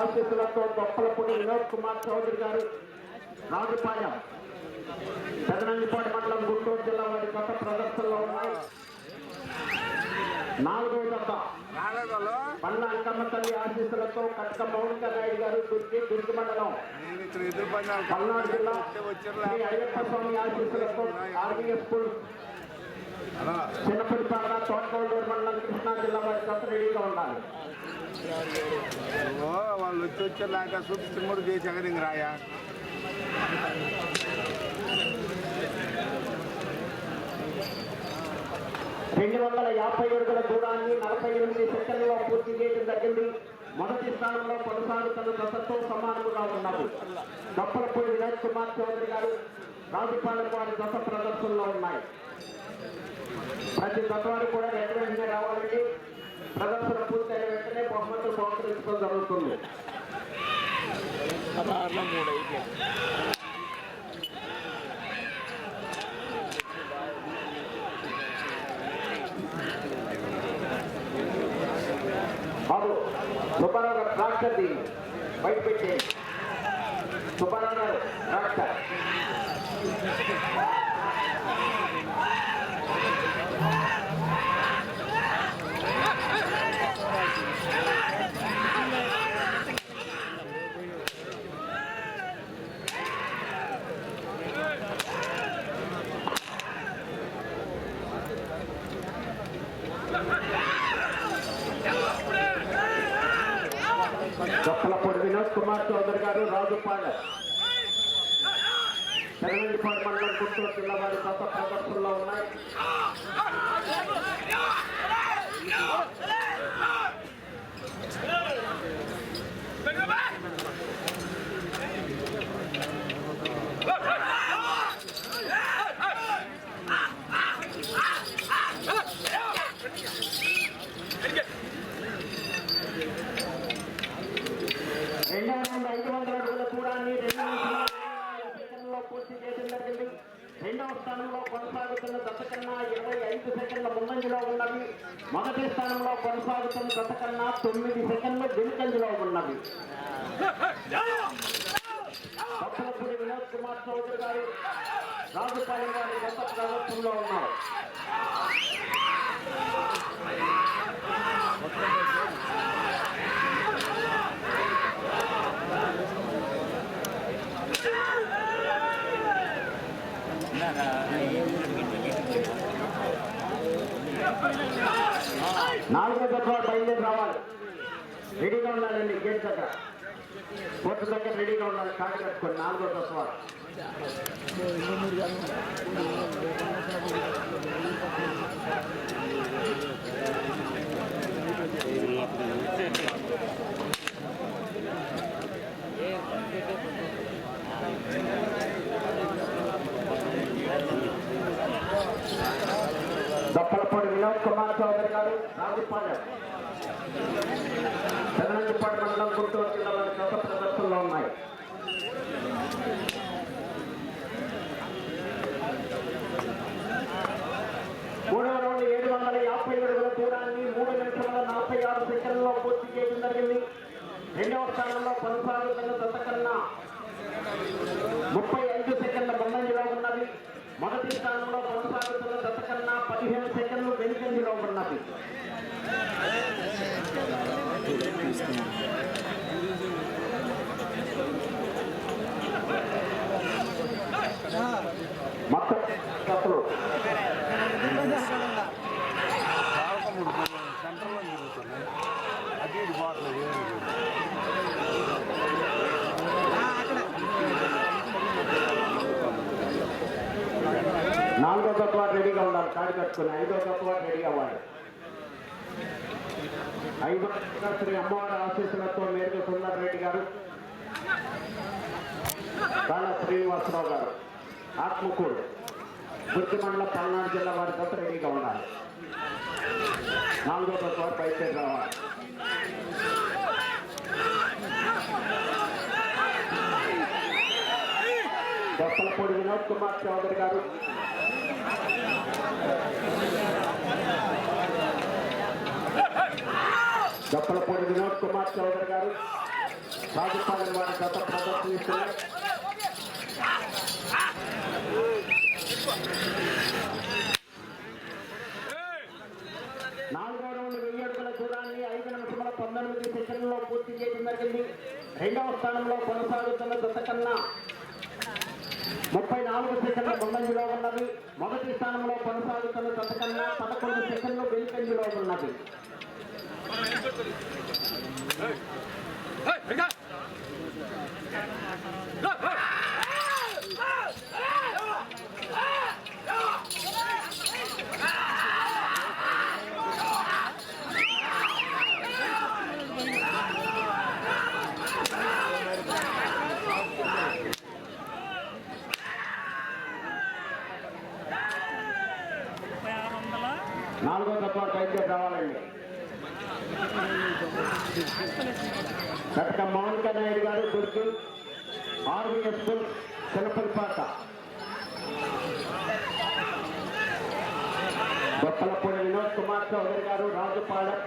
ఆశీస్సులతో దొప్పలపూడి వినోద్ కుమార్ చౌదరి గారు రాజుపాలెం పెదనందిపాటి మండలం గుంటూరు జిల్లా వారి కొత్త ప్రదర్శనలో ఉన్నాయి. 4వ దఫ పండ్ల అంకమ్మ తల్లి ఆశీస్సులతో కట్క మౌనిక నాయుడు గారు దుర్గి మండలం పల్నాడు జిల్లా శ్రీ అయ్యప్ప స్వామి ఆశీస్సులతో ఆర్వీఎస్ స్కూల్ చిన్నపల్లిపాడ తోటకోడూరు మండలం కృష్ణా జిల్లా వారి కొత్త రెడీగా ఉండాలి. వాళ్ళు వచ్చేలాగా చూపిస్తే కూడా చేసాక ఇంక రాయా 250 అడుగుల దూరాన్ని 48 సెకండ్లలో పూర్తి చేయడం జరిగింది. మొదటి స్థానంలో కొనసాగుతున్న దశతో సమానముగా ఉన్నారు. దొప్పలపూడి వినోద్ కుమార్ చౌదరి గారు రాజుపాలెం వారి దశ ప్రదర్శనలో ఉన్నాయి. ప్రతి దశవారు కూడా వెంటనే రావాలండి. ప్రదర్శన పూర్తయిన వెంటనే బహుమతులు బహుకరించడం జరుగుతుంది. బాబు సుబ్బారావు గారు ట్రాక్టర్ దీన్ని బయట పెట్టి సుబ్బారావు గారు ట్రాక్టర్ దొప్పలపూడి వినోద్ కుమార్ చౌదరి గారు రాజుపాలెం పెదనందిపాడు మండలం గుంటూరు జిల్లా వారి కొత్త ప్రదర్శనలో ఉన్నాయి. పూర్తి చేయడం జరిగింది. 2వ స్థానంలో కొనసాగుతున్న దశ కన్నా 25 సెకండ్ల ముందంజలో ఉన్నవి. మొదటి స్థానంలో కొనసాగుతున్న దశ కన్నా 9 సెకండ్లు వెనుకంజలో ఉన్నవి. దొప్పలపూడి వినోద్ కుమార్ చౌదరి గారు రాజుపాలెం గారి గత ప్రదర్శనలో ఉన్నారు. నాలుగో దఫా బయలుదేరి రావాలి. రెడీగా ఉండాలండి. గేట్ దగ్గర కోర్టు దగ్గర రెడీగా ఉండాలి. కాటి కట్టుకోండి. 4వ దఫా దొప్పలపూడి వినోద్ కుమార్ చౌదరి గారు రాజుపాలెం పెదనందిపాడు మండలం గుంటూరు జిల్లా వారి కొత్త ప్రదర్శనలో ఉన్నాయి. మూడవ రౌండ్ 750 అడుగుల దూరాన్ని 3 నిమిషాల 46 సెకండ్లలో పూర్తి చేయడం జరిగింది. 2వ స్థానంలో కొనసాగుతున్న దశ కన్నా 35 సెకండ్ల ముందంజలో ఉన్నది. మొదటి స్థానంలో కొనసాగుతున్న దశ కన్నా 15 సెకండ్లు వెనుకంజలో ఉన్నది. మొత్తం కథలు సెంటర్లో జరుగుతున్నాయి. అది ఇది బాగుంటుంది. 4వ దఫా రెడీగా ఉండాలి. కాడి కట్టుకుని 5వ దఫా రెడీ అవ్వాలి. 5వ శ్రీ అమ్మవారి ఆశీస్సులతో మేరకు సుందర్ రెడ్డి గారు, బాల శ్రీనివాసరావు గారు ఆత్మకూరు దుర్గి మండలం పల్నాడు జిల్లా వారి కొత్త రెడీగా ఉండాలి. 4వ దఫా బయటకు రావాలి. దొప్పలపూడి వినోద్ కుమార్ చౌదరి గారు దప్పలపూడి వినోద్ కుమార్ చౌదరి గారు రాజుపాలెం వారి గత ప్రదర్శిస్తున్నారు. నాలుగో రౌండ్ 1000 అడుగుల దూరాన్ని 5 నిమిషముల 19 సెకండ్లలో పూర్తి చేయడం జరిగింది. రెండవ స్థానంలో కొనసాగుతున్న జత కన్నా 34 సెకండ్ల ముందంజలో ఉన్నది. మొదటి స్థానంలో కొనసాగుతున్న జత కన్నా 11 సెకండ్లు వెనుకంజలో ఉన్నది. నాలుగో తత్వ బయలుదేరి రావాలండి. కటక మౌనిక నాయుడు గారు దుర్గి ఆర్వీఎస్ చిన్నపల్లిపాట, దొప్పలపూడి వినోద్ కుమార్ చౌదరి గారు రాజుపాలెం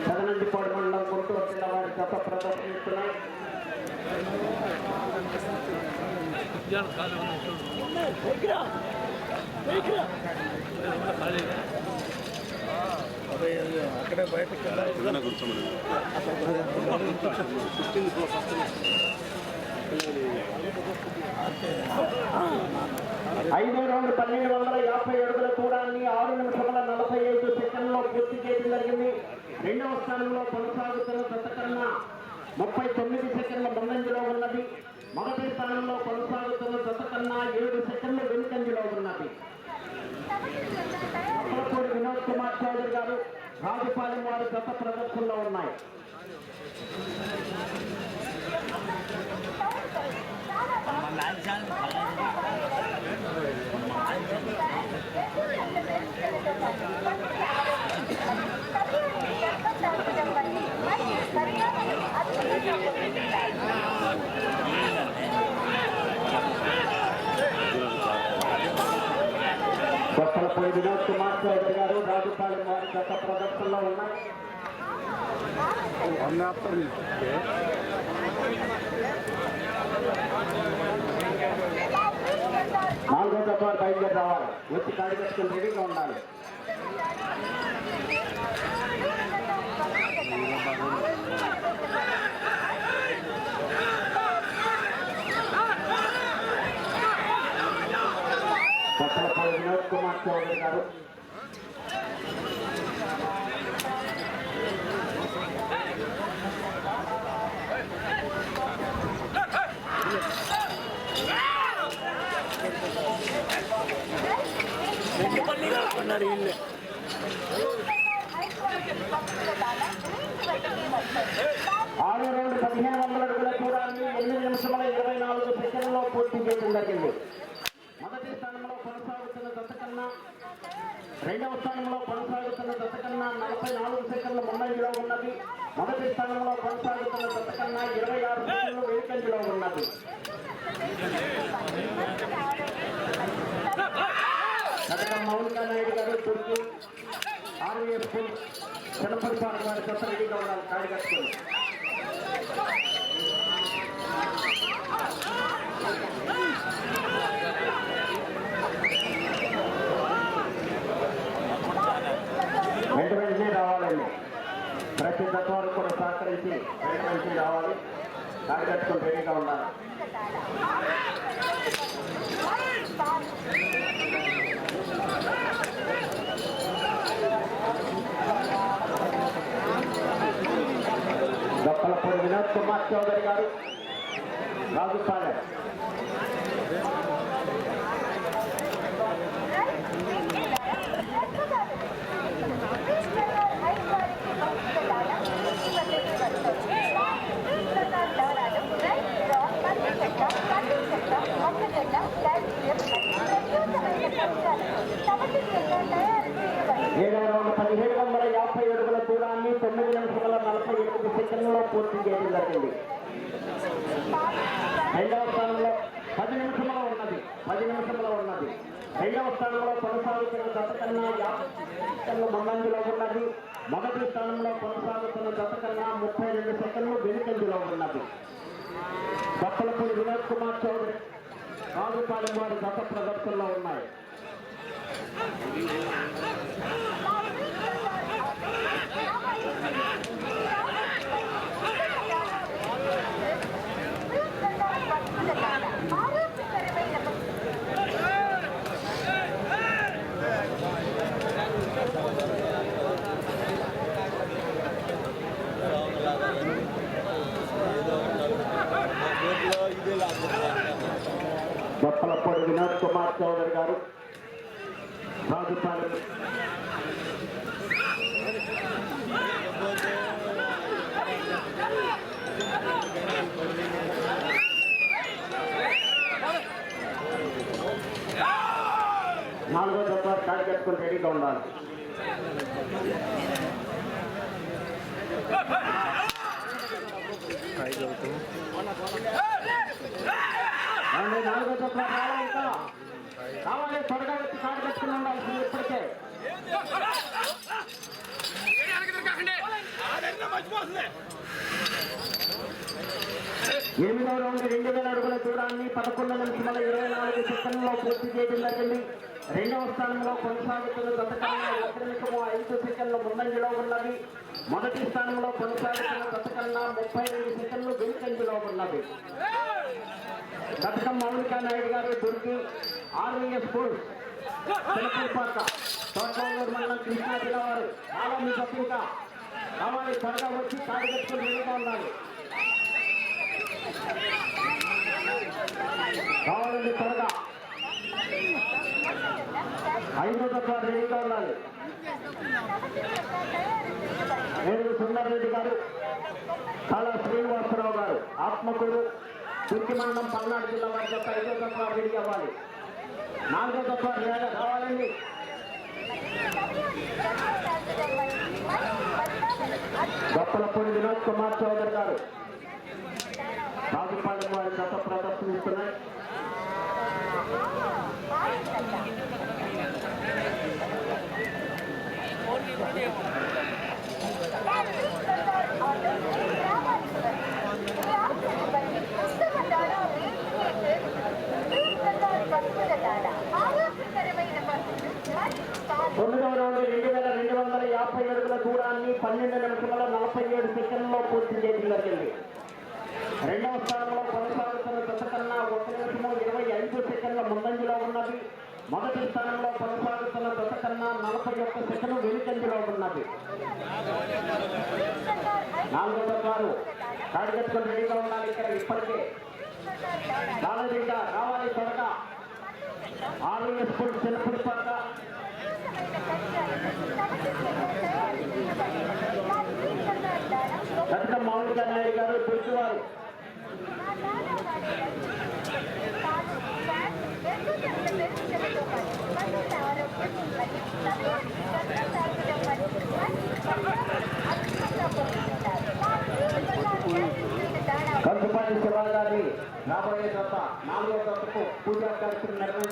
చదనందిపాడు మండలం గుంటూరు జిల్లా వారి గత ప్రదర్శిస్తున్నాయి. అక్కడే బయటకు కూర్చోమని ఐదో రౌండ్ 1250 అడుగుల దూరాన్ని 6 నిమిషముల 45 సెకండ్లో పూర్తి చేయడం జరిగింది. రెండవ స్థానంలో కొనసాగుతున్న జత కన్నా 39 సెకండ్ల ముందంజలో ఉన్నది. మొదటి స్థానంలో కొనసాగుతున్న జత కన్నా 7 సెకండ్లు వెనుకంజలో ఉన్నది. దప్పలపూడి వినోద్ కుమార్ చౌదరి గారు రాజుపాలెం వారి గత ప్రదర్శనలో ఉన్నాయి. దప్పలపూడి వినోద్ కుమార్ చౌదరి గారు రాజుపాలెం వారి గత ప్రదర్శనలో ఉన్నాయి. నాలుగో తత్వ బయలుదేరి రావాలి. వచ్చి కాడి కట్టుకుని రెడీగా ఉండాలి. దప్పలపూడి వినోద్ కుమార్ చౌదరి గారు ఇల్లే ఆరో రౌండ్ 1500 అడుగుల దూరాన్ని 8 నిమిషముల 24 సెకండ్లలో పూర్తి చేయడం జరిగింది. మొదటి స్థానంలో కొనసాగుతున్న జత కన్నా రెండవ స్థానంలో కొనసాగుతున్న జత కన్నా 44 సెకండ్ల ముందంజలో ఉన్నది. మొదటి స్థానంలో కొనసాగుతున్న జత కన్నా 26 సెకండ్లు వెనుకంజలో ఉన్నది. కటక మౌనిక నాయుడు గారు తుర్కి ఆర్వీఎస్ చిన్నపల్లిపాట వారి కొత్త రెడీగా ఉండాలి. కాడి కట్టుకుని వెంటనే రావాలండి. ప్రతి తత్వాలు కూడా సహకరించి వెంటనే రావాలి. కాడి కట్టుకుని రెడీగా ఉండాలి. దప్పలపూడి వినోద్ కుమార్ చౌదరి గారు రాజుపాలెం ఏడవ రౌండ్ 1750 అడుగుల దూరాన్ని 9 నిమిషముల 48 సెకండ్లలో పూర్తి చేయడం జరిగింది. రెండవ స్థానంలో 10 నిమిషముల ఉన్నది. రెండవ స్థానంలో కొనసాగుతున్న జత కన్నా 50 సెకండ్ల ముందంజలో ఉన్నది. మొదటి స్థానంలో కొనసాగుతున్న జత కన్నా 32 సెకండ్లు వెనుకంజలో ఉన్నది. బొప్పలపూడి వినోద్ కుమార్ చౌదరి రాజుపాలెం వారి జత ప్రదర్శనలో ఉన్నాయి. బొప్పలపూడి వినోద్ కుమార్ చౌదరి గారు రాజుపాలెం నాలుగో జత కాడి కట్టుకుని రెడీగా ఉండాలి. నాలుగో జత రావాలి, ఇంకా కావాలి, త్వరగా వచ్చి కాడి కట్టుకుని ఉండాల్సింది. ఇప్పటికే ఎనిమిదవ రౌండ్ 2000 అడుగుల దూరాన్ని 11 నిమిషాల 24 సెకండ్లలో పూర్తి చేయడం జరిగింది. రెండవ స్థానంలో కొనసాగుతున్న జత కన్నా 1 నిమిషము 5 సెకండ్ల ముందంజలో ఉన్నది. మొదటి స్థానంలో కొనసాగుతున్న జత కన్నా 35 సెకండ్లు వెనుకంజలో ఉన్నది. దత్తకం మౌలికా నాయుడు గారు దుర్గి ఆర్వీఎస్ స్కూల్స్ తెలుపుపాక తోటూరు మండలం కృష్ణా జిల్లా వారు చాలా మీ తప్పిక కావాలి, త్వరగా వచ్చి కాడి కట్టుకుని రెడీగా ఉండాలి. కావాలండి, త్వరగా 5వ జత రెడీగా ఉండాలి. ఏడుగు సుందర్రెడ్డి గారు, కాళా శ్రీనివాసరావు గారు ఆత్మకూరు దుర్గి మండలం పల్నాడు జిల్లా వారి జత 5వ జత రెడీ అవ్వాలి. 4వ జత రావాలండి. బొప్పలపూడి వినోద్ కుమార్ చౌదరి గారు రాజుపాలెం వారి జత ప్రదర్శనిస్తున్నాయి. తొమ్మిదవ రౌండ్ 2250 అడుగుల దూరాన్ని 12 నిమిషాల 47 సెకండ్లలో పూర్తి చేయడం జరిగింది. రెండవ స్థానంలో కొనసాగుతున్న జత కన్నా 1 నిమిషము 25 సెకండ్ల ముందంజలో ఉన్నది. మొదటి స్థానంలో కొనసాగుతున్న జత కన్నా 41 సెకండ్లు వెనుకంజలో ఉన్నది. 4వ జత వారు కాడి కట్టుకుని రెడీగా ఉండాలి. ఇక్కడ ఇప్పటికే బాలరెడ్డి రావాలి, త్వరగా ఆర్వీఎస్ స్కూల్ తెలుపుపాక దత్తకం మౌలికా నాయుడు గారు దుర్గి వారు కంచుపాటి శివ గారి రాబోయే జత 4వ జతకు పూజా కార్యక్రమం నిర్వహించారు.